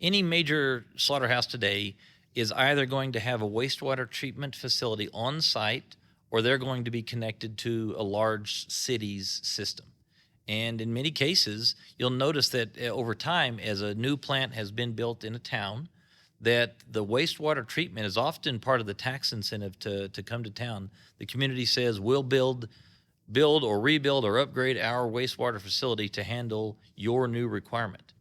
any major slaughterhouse today is either going to have a wastewater treatment facility on site, or they're going to be connected to a large city's system. And in many cases, you'll notice that over time, as a new plant has been built in a town, that the wastewater treatment is often part of the tax incentive to come to town. The community says, we'll build or rebuild or upgrade our wastewater facility to handle your new requirement.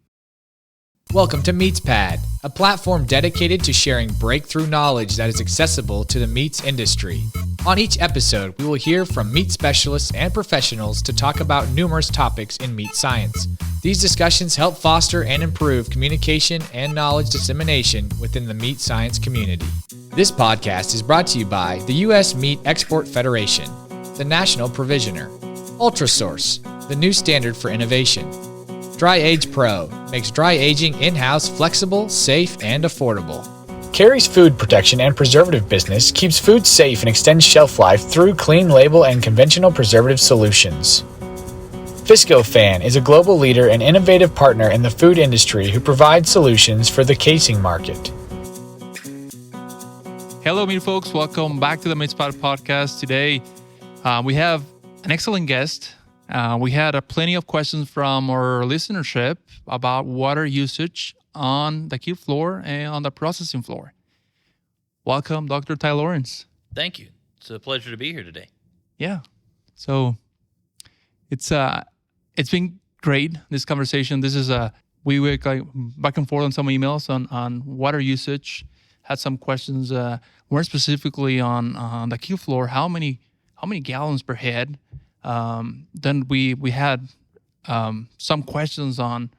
Welcome to MeatsPad, a platform dedicated to sharing breakthrough knowledge that is accessible to the meats industry. On each episode, we will hear from meat specialists and professionals to talk about numerous topics in meat science. These discussions help foster and improve communication and knowledge dissemination within the meat science community. This podcast is brought to you by the U.S. Meat Export Federation, the National Provisioner, UltraSource, the new standard for innovation. Dry Age Pro makes dry aging in-house flexible, safe, and affordable. Carrie's food protection and preservative business keeps food safe and extends shelf life through clean label and conventional preservative solutions. Viscofan is a global leader and innovative partner in the food industry who provides solutions for the casing market. Hello, meat folks. Welcome back to the MeatsPad podcast. Today, we have an excellent guest. We had plenty of questions from our listenership about water usage on the kill floor and on the processing floor. Welcome, Dr. Ty Lawrence. Thank you. It's a pleasure to be here today. Yeah. So it's been great, this conversation. This is we were like back and forth on some emails on water usage. Had some questions more specifically on the kill floor. How many gallons per head? Then we had some questions on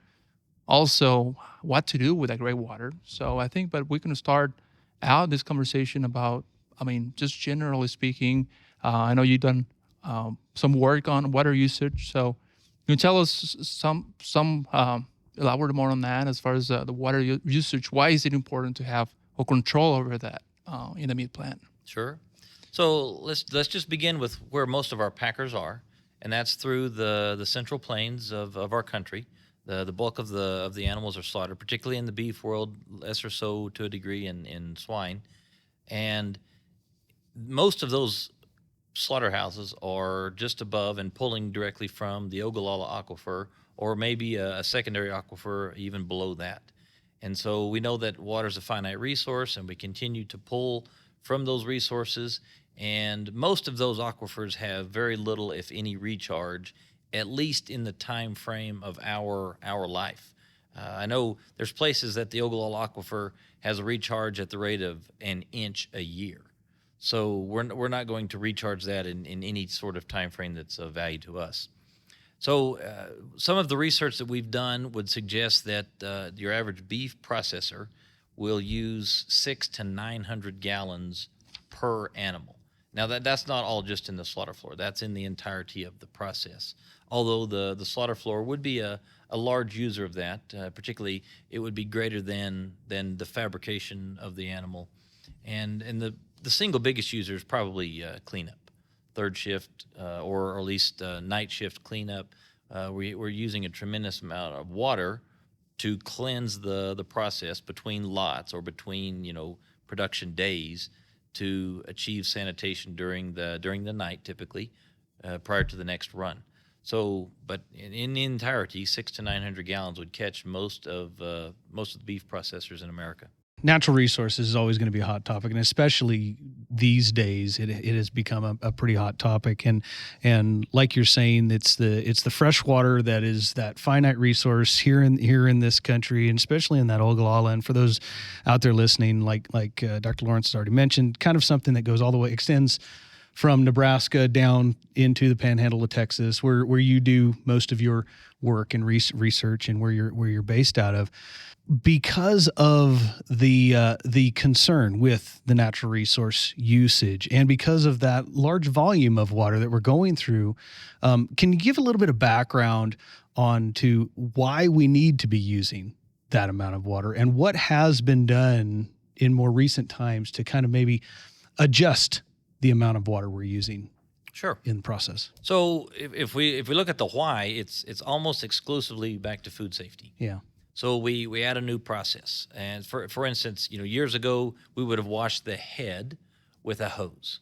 also what to do with that gray water. So I think, but we're going to start out this conversation about, just generally speaking, I know you've done some work on water usage. So can you tell us some elaborate more on that as far as the water usage? Why is it important to have a control over that in the meat plant? Sure. So let's just begin with where most of our packers are, and that's through the central plains of our country. The bulk of the animals are slaughtered, particularly in the beef world, less or so to a degree in swine. And most of those slaughterhouses are just above and pulling directly from the Ogallala Aquifer, or maybe a secondary aquifer even below that. And so we know that water is a finite resource, and we continue to pull from those resources. And most of those aquifers have very little, if any, recharge, at least in the time frame of our life. I know there's places that the Ogallala Aquifer has a recharge at the rate of an inch a year. So we're not going to recharge that in any sort of time frame that's of value to us. So some of the research that we've done would suggest that your average beef processor will use 600 to 900 gallons per animal. Now, that's not all just in the slaughter floor. That's in the entirety of the process. Although the slaughter floor would be a large user of that, particularly it would be greater than the fabrication of the animal. And the single biggest user is probably cleanup, third shift, or at least night shift cleanup. We're using a tremendous amount of water to cleanse the process between lots or between production days, to achieve sanitation during the night, typically prior to the next run. So, but in the entirety, 600 to 900 gallons would catch most of the beef processors in America. Natural resources is always going to be a hot topic, and especially these days, it has become a pretty hot topic. And like you're saying, it's the fresh water that is that finite resource here in this country, and especially in that Ogallala. And for those out there listening, like Dr. Lawrence has already mentioned, kind of something that goes all the way, extends from Nebraska down into the Panhandle of Texas, where you do most of your work and research, and where you're based out of. Because of the concern with the natural resource usage, and because of that large volume of water that we're going through, can you give a little bit of background on to why we need to be using that amount of water, and what has been done in more recent times to kind of maybe adjust the amount of water we're using? Sure. In the process. So if we look at the why, it's almost exclusively back to food safety. Yeah. So we add a new process. And for instance, years ago, we would have washed the head with a hose.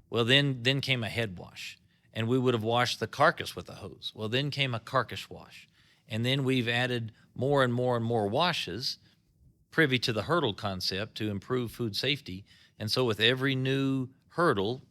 Well, then came a head wash. And we would have washed the carcass with a hose. Well, then came a carcass wash. And then we've added more and more and more washes privy to the hurdle concept to improve food safety. And so with every new hurdle,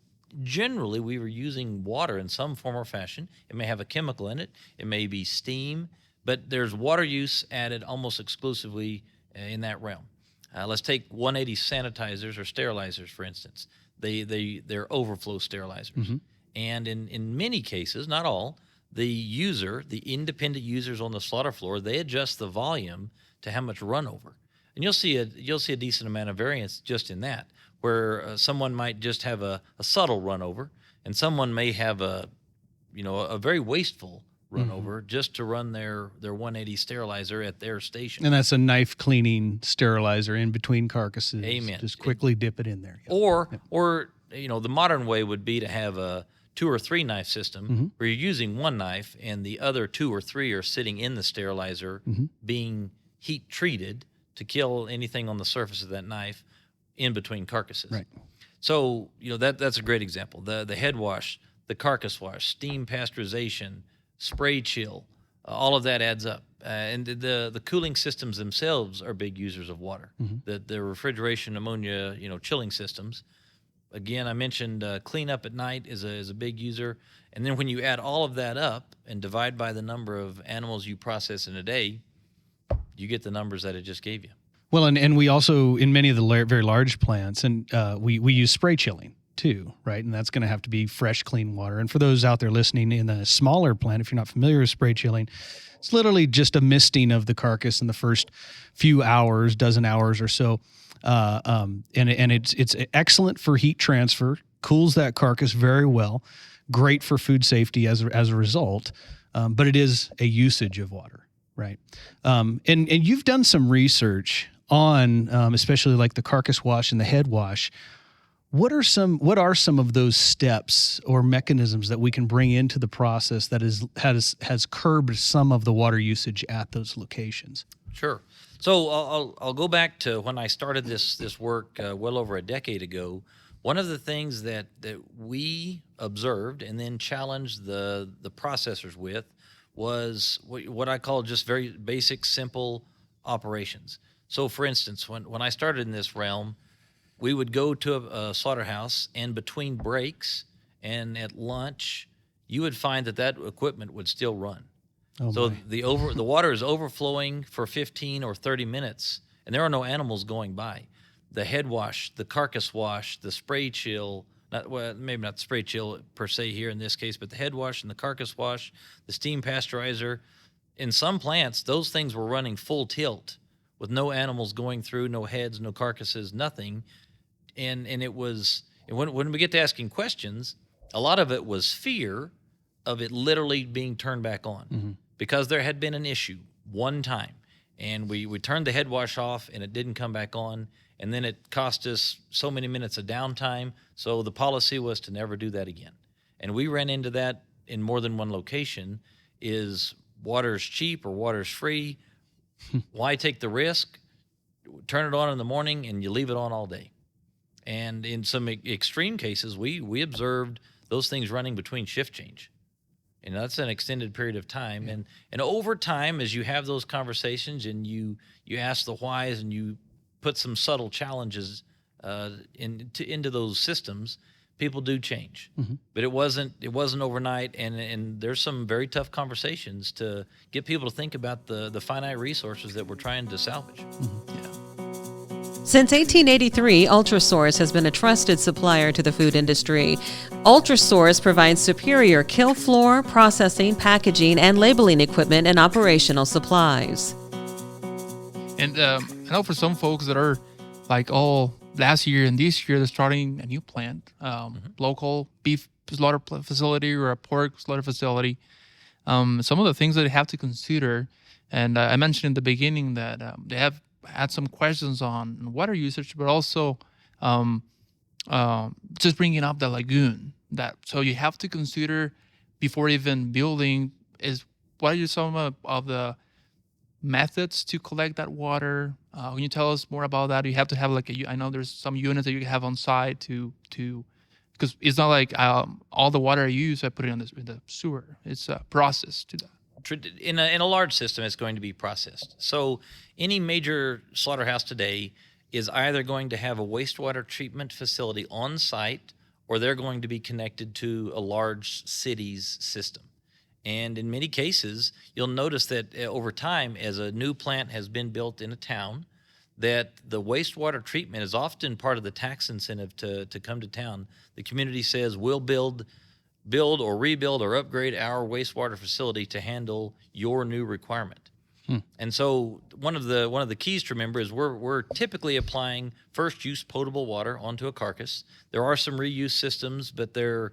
generally we were using water in some form or fashion. It may have a chemical in it. It may be steam. But there's water use added almost exclusively in that realm. Let's take 180 sanitizers or sterilizers, for instance. They're overflow sterilizers. Mm-hmm. And in many cases, not all, the independent users on the slaughter floor, they adjust the volume to how much runover. And you'll see a decent amount of variance just in that, where someone might just have a subtle runover, and someone may have a very wasteful runover just to run their 180 sterilizer at their station. And that's a knife cleaning sterilizer in between carcasses. Amen. Just quickly dip it in there. Yep. Or the modern way would be to have a 2 or 3 knife system where you're using one knife and the other 2 or 3 are sitting in the sterilizer being heat treated to kill anything on the surface of that knife in between carcasses. Right. So, that's a great example. The head wash, the carcass wash, steam pasteurization, spray chill, all of that adds up. And the cooling systems themselves are big users of water. The refrigeration, ammonia, chilling systems. Again, I mentioned cleanup at night is a big user. And then when you add all of that up and divide by the number of animals you process in a day, you get the numbers that I just gave you. Well, and we also, in many of the very large plants, and we use spray chilling too, right? And that's going to have to be fresh, clean water. And for those out there listening in a smaller plant, if you're not familiar with spray chilling, it's literally just a misting of the carcass in the first few hours, dozen hours or so. And it's excellent for heat transfer, cools that carcass very well, great for food safety as a result. But it is a usage of water, right? And you've done some research on, especially like the carcass wash and the head wash. What are some of those steps or mechanisms that we can bring into the process that has curbed some of the water usage at those locations? Sure. So I'll go back to when I started this work well over a decade ago. One of the things that we observed and then challenged the processors with was what I call just very basic, simple operations. So, for instance, when I started in this realm, we would go to a slaughterhouse, and between breaks and at lunch, you would find that equipment would still run. Oh so my. the water is overflowing for 15 or 30 minutes, and there are no animals going by. The head wash, the carcass wash, the spray chill, maybe not the spray chill per se here in this case, but the head wash and the carcass wash, the steam pasteurizer. In some plants, those things were running full tilt with no animals going through, no heads, no carcasses, nothing. And it was, when we get to asking questions, a lot of it was fear of it literally being turned back on because there had been an issue one time. And we turned the head wash off and it didn't come back on. And then it cost us so many minutes of downtime. So the policy was to never do that again. And we ran into that in more than one location is water's cheap or water's free. Why take the risk? Turn it on in the morning and you leave it on all day. And in some extreme cases, we observed those things running between shift change. And that's an extended period of time. Yeah. And over time, as you have those conversations and you ask the whys and you put some subtle challenges into those systems, people do change. But it wasn't overnight. And there's some very tough conversations to get people to think about the finite resources that we're trying to salvage. Yeah. Since 1883, Ultrasource has been a trusted supplier to the food industry. Ultrasource provides superior kill floor, processing, packaging, and labeling equipment and operational supplies. And I know for some folks that are like, last year and this year, they're starting a new plant, local beef slaughter facility or a pork slaughter facility. Some of the things that they have to consider, and I mentioned in the beginning that they have had some questions on water usage, but also just bringing up the lagoon. So you have to consider before even building is what are some of the methods to collect that water? Can you tell us more about that? You have to have like I know there's some units that you have on site to because it's not like all the water I use I put it in the sewer. It's a process to that. In a large system, it's going to be processed. So any major slaughterhouse today is either going to have a wastewater treatment facility on site, or they're going to be connected to a large city's system. And in many cases, you'll notice that over time, as a new plant has been built in a town, that the wastewater treatment is often part of the tax incentive to come to town. The community says, we'll build or rebuild or upgrade our wastewater facility to handle your new requirement. And so one of the keys to remember is we're typically applying first use potable water onto a carcass. There are some reuse systems, but they're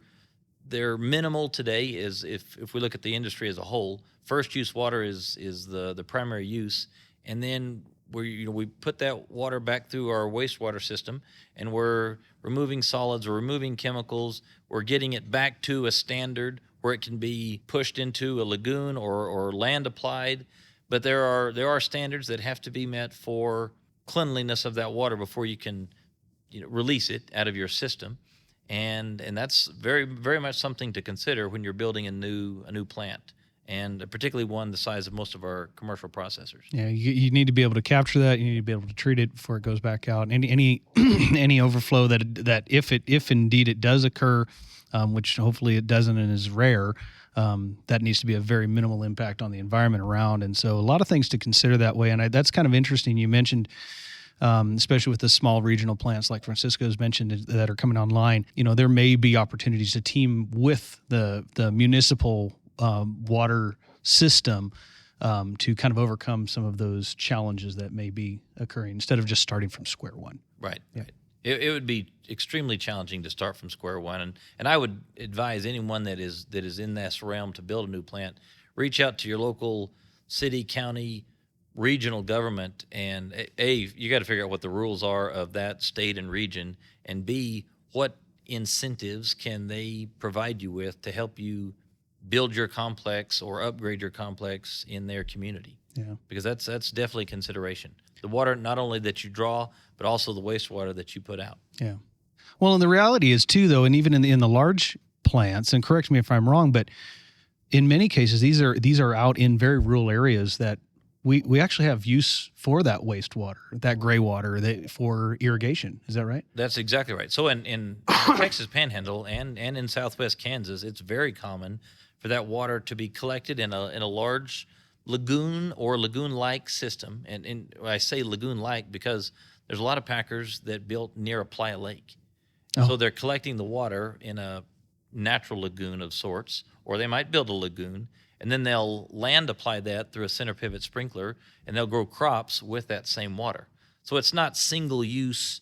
minimal today. Is if we look at the industry as a whole, first use water is the primary use, and then we put that water back through our wastewater system, and we're removing solids or removing chemicals. We're getting it back to a standard where it can be pushed into a lagoon or land applied. But there are standards that have to be met for cleanliness of that water before you can release it out of your system. And that's very, very much something to consider when you're building a new plant, and particularly one the size of most of our commercial processors. Yeah, you need to be able to capture that. You need to be able to treat it before it goes back out. Any overflow that if indeed it does occur, which hopefully it doesn't and is rare, that needs to be a very minimal impact on the environment around. And so a lot of things to consider that way. And that's kind of interesting. You mentioned, especially with the small regional plants like Francisco's mentioned that are coming online, there may be opportunities to team with the municipal water system to kind of overcome some of those challenges that may be occurring instead of just starting from square one. Right. Yeah. Right. It would be extremely challenging to start from square one, and I would advise anyone that is in this realm to build a new plant, reach out to your local city, county, regional government, and A, you got to figure out what the rules are of that state and region, and B, what incentives can they provide you with to help you build your complex or upgrade your complex in their community. Yeah. Because that's definitely consideration. The water not only that you draw, but also the wastewater that you put out. Yeah. Well, and the reality is too, though, and even in the large plants, and correct me if I'm wrong, but in many cases these are out in very rural areas that we actually have use for that wastewater, that gray water, for irrigation. Is that right? That's exactly right. So in the Texas Panhandle and in Southwest Kansas, it's very common for that water to be collected in a large lagoon or lagoon-like system. And I say lagoon-like because there's a lot of packers that built near a playa lake. Oh. So they're collecting the water in a natural lagoon of sorts, or they might build a lagoon, and then they'll land apply that through a center pivot sprinkler, and they'll grow crops with that same water. So it's not single use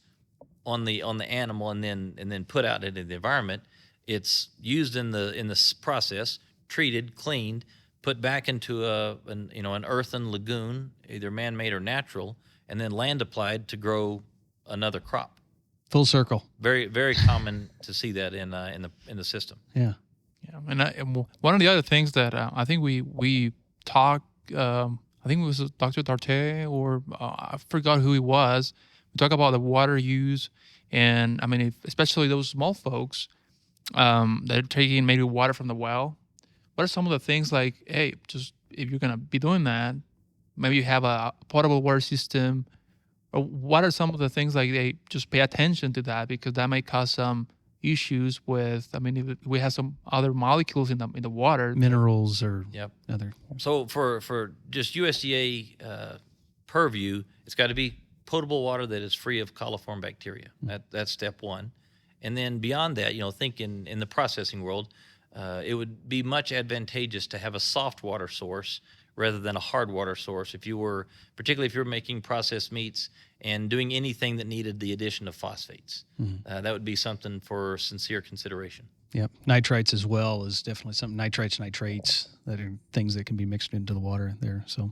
on the animal and then put out into the environment. It's used in the process, treated, cleaned, put back into an earthen lagoon, either man-made or natural, and then land applied to grow another crop. Full circle. Very, very common to see that in the system. Yeah. Yeah, and one of the other things that I think we talked, I think it was Dr. Darte or I forgot who he was. We talk about the water use, and I mean, especially those small folks that are taking maybe water from the well. What are some of the things like, hey, just if you're gonna be doing that, maybe you have a potable water system, or what are some of the things like they just pay attention to that because that may cause some issues with. I mean, if we have some other molecules in the water, minerals or Yep. other. So for just USDA purview, it's got to be potable water that is free of coliform bacteria. That's step one. And then beyond that, think in the processing world, it would be much advantageous to have a soft water source rather than a hard water source particularly if you're making processed meats and doing anything that needed the addition of phosphates. That would be something for sincere consideration. Yep. Nitrites as well is definitely something. Nitrates that are things that can be mixed into the water there. So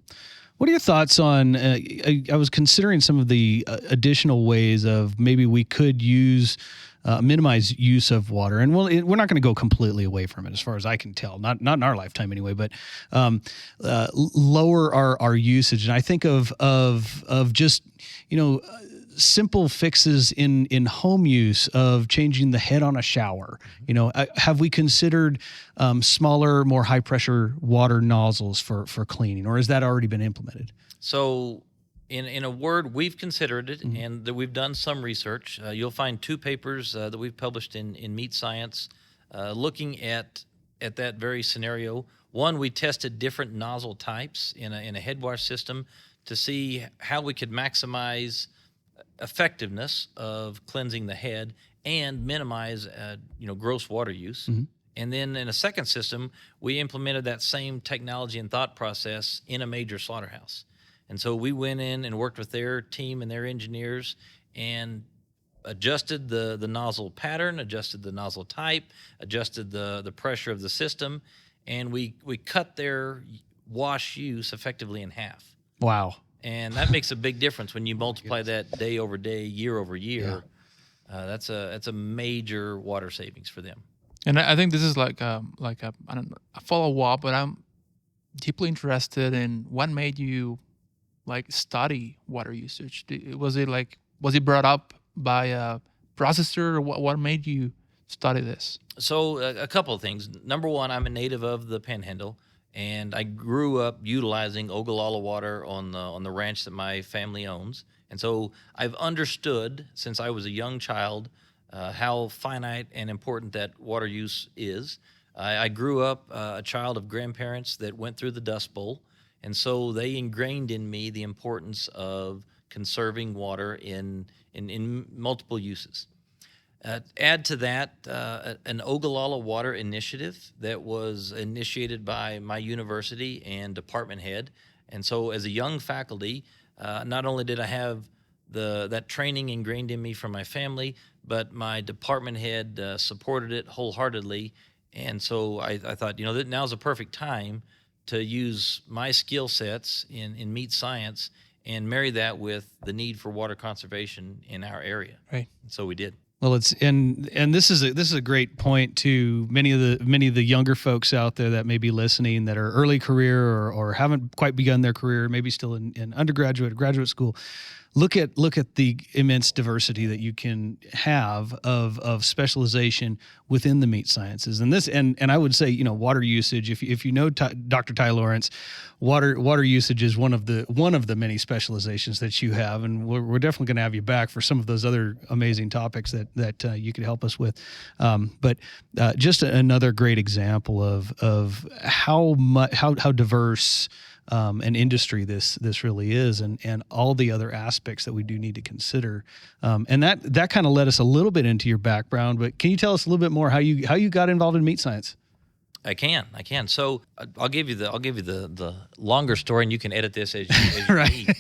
what are your thoughts on, I was considering some of the additional ways of maybe we could use minimize use of water. And we're not going to go completely away from it, as far as I can tell, not in our lifetime anyway, but lower our usage. And I think of just, simple fixes in home use of changing the head on a shower. Have we considered smaller, more high pressure water nozzles for cleaning, or has that already been implemented? So in a word, we've considered it, and that we've done some research. You'll find 2 papers that we've published in Meat Science looking at that very scenario. One, we tested different nozzle types in a head wash system to see how we could maximize effectiveness of cleansing the head and minimize gross water use. And then in a second system, we implemented that same technology and thought process in a major slaughterhouse. And so we went in and worked with their team and their engineers and adjusted the nozzle pattern, adjusted the nozzle type, adjusted the pressure of the system, and we cut their wash use effectively in half. Wow. And that makes a big difference when you multiply that day over day, year over year. Yeah. That's a major water savings for them. And I think this is like a I don't know, a follow-up, but I'm deeply interested in what made you study water usage. Was it brought up by a processor, or what made you study this? So a couple of things. Number one, I'm a native of the Panhandle, and I grew up utilizing Ogallala water on the ranch that my family owns. And so I've understood since I was a young child how finite and important that water use is. I grew up a child of grandparents that went through the Dust Bowl, and so they ingrained in me the importance of conserving water in multiple uses. Add to that an Ogallala Water Initiative that was initiated by my university and department head. And so as a young faculty, not only did I have that training ingrained in me from my family, but my department head supported it wholeheartedly. And so I thought, that now's a perfect time to use my skill sets in meat science and marry that with the need for water conservation in our area. Right. And so we did. Well, it's and this is a great point to many of the younger folks out there that may be listening that are early career or haven't quite begun their career, maybe still in undergraduate or graduate school. Look at the immense diversity that you can have of specialization within the meat sciences, and I would say water usage. If you know Dr. Ty Lawrence, water usage is one of the many specializations that you have, and we're definitely going to have you back for some of those other amazing topics that you could help us with. But just another great example of how diverse an industry this really is, and all the other aspects that we do need to consider. And that kind of led us a little bit into your background, but can you tell us a little bit more how you got involved in meat science? I can. So I'll give you the longer story, and you can edit this as you right. need.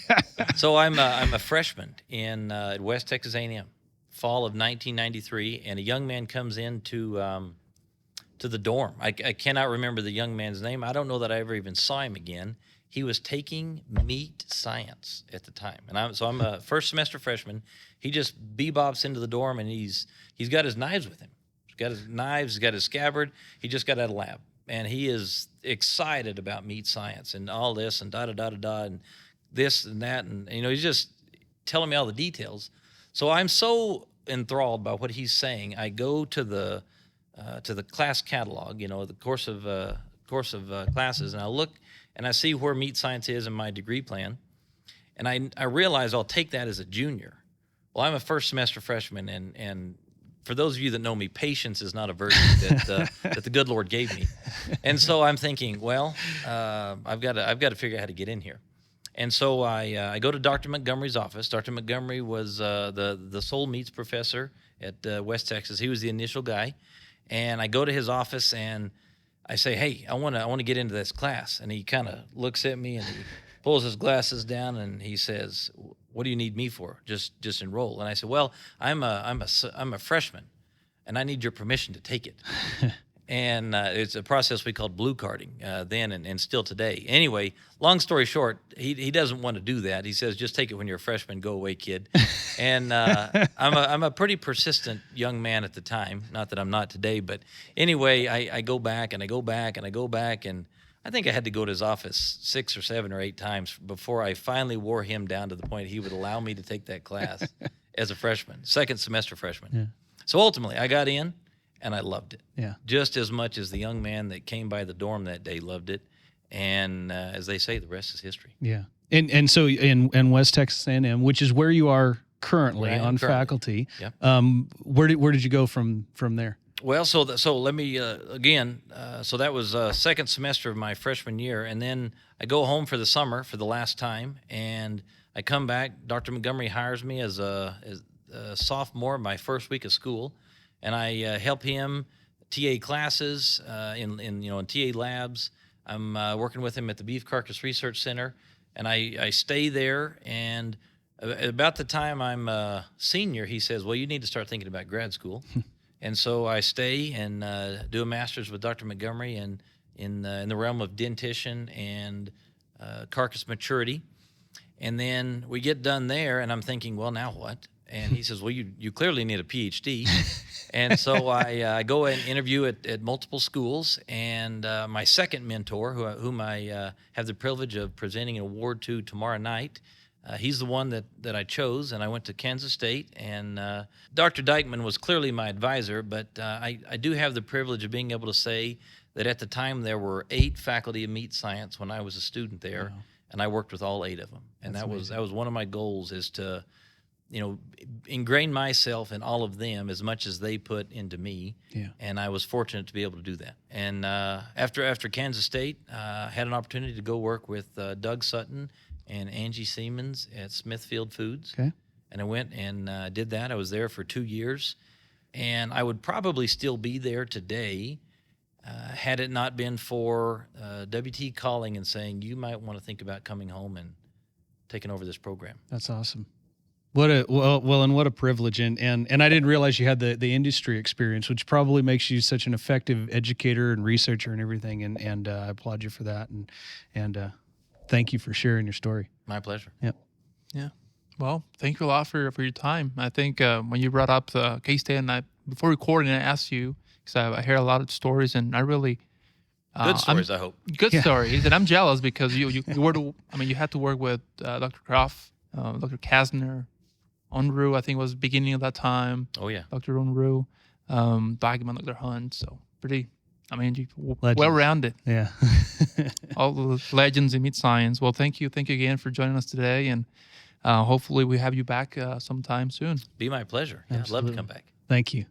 So I'm a freshman at West Texas A&M, fall of 1993, and a young man comes in to the dorm. I cannot remember the young man's name. I don't know that I ever even saw him again. He was taking meat science at the time, and I'm a first semester freshman. He just bebops into the dorm, and he's got his knives with him. He's got his knives. He's got his scabbard. He just got out of lab, and he is excited about meat science and all this and da and this and that, and he's just telling me all the details. So I'm so enthralled by what he's saying. I go to the class catalog, the course of classes, and I look. And I see where meat science is in my degree plan, and I realize I'll take that as a junior. Well, I'm a first semester freshman, and for those of you that know me, patience is not a virtue that the good Lord gave me. And so I'm thinking, well, I've got to figure out how to get in here. And so I go to Dr. Montgomery's office. Dr. Montgomery was the sole meats professor at West Texas. He was the initial guy, and I go to his office and I say, hey, I want to get into this class. And he kind of looks at me and he pulls his glasses down and he says, what do you need me for? Just enroll. And I said, well, I'm a freshman and I need your permission to take it. And it's a process we called blue carding then and still today. Anyway, long story short, he doesn't want to do that. He says, just take it when you're a freshman. Go away, kid. And I'm a pretty persistent young man at the time. Not that I'm not today. But anyway, I go back and I go back and I go back. And I think I had to go to his office 6 or 7 or 8 times before I finally wore him down to the point he would allow me to take that class as a freshman, second semester freshman. Yeah. So ultimately, I got in. And I loved it. Yeah. Just as much as the young man that came by the dorm that day loved it. And as they say, the rest is history. Yeah. And so in West Texas A&M, which is where you are currently Right, on currently. faculty. Yep. Where did you go from there? Well, so let me again. So that was second semester of my freshman year, and then I go home for the summer for the last time, and I come back. Dr. Montgomery hires me as a sophomore, my first week of school. And I help him TA classes in TA labs. I'm working with him at the Beef Carcass Research Center, and I stay there. And about the time I'm a senior, he says, "Well, you need to start thinking about grad school." And so I stay and do a master's with Dr. Montgomery in the realm of dentition and carcass maturity. And then we get done there, and I'm thinking, well, now what? And he says, well, you clearly need a PhD. And so I go and interview at multiple schools. And my second mentor, whom I have the privilege of presenting an award to tomorrow night, he's the one that I chose. And I went to Kansas State. And Dr. Dykman was clearly my advisor. But I do have the privilege of being able to say that at the time there were 8 faculty of meat science when I was a student there. Wow. And I worked with all 8 of them. And that was one of my goals, is to ingrain myself in all of them as much as they put into me. Yeah. And I was fortunate to be able to do that. And after Kansas State, had an opportunity to go work with Doug Sutton and Angie Siemens at Smithfield Foods. Okay. And I went and did that. I was there for 2 years. And I would probably still be there today had it not been for WT calling and saying, you might want to think about coming home and taking over this program. That's awesome. And what a privilege. And I didn't realize you had the industry experience, which probably makes you such an effective educator and researcher and everything. And I applaud you for that. And thank you for sharing your story. My pleasure. Yep. Yeah. Well, thank you a lot for your time. I think when you brought up the K-State, before recording, I asked you, because I hear a lot of stories, and I really good stories. I hope good stories, and I'm jealous because you had to work with Dr. Croft, Dr. Kasner, Unruh. I think was beginning of that time. Oh yeah, Dr. Unruh, Bagman, Dr. Hunt. So well-rounded. Yeah, all the legends in meat science. Well, thank you again for joining us today, and hopefully we have you back sometime soon. Be my pleasure. Yeah, I'd love to come back. Thank you.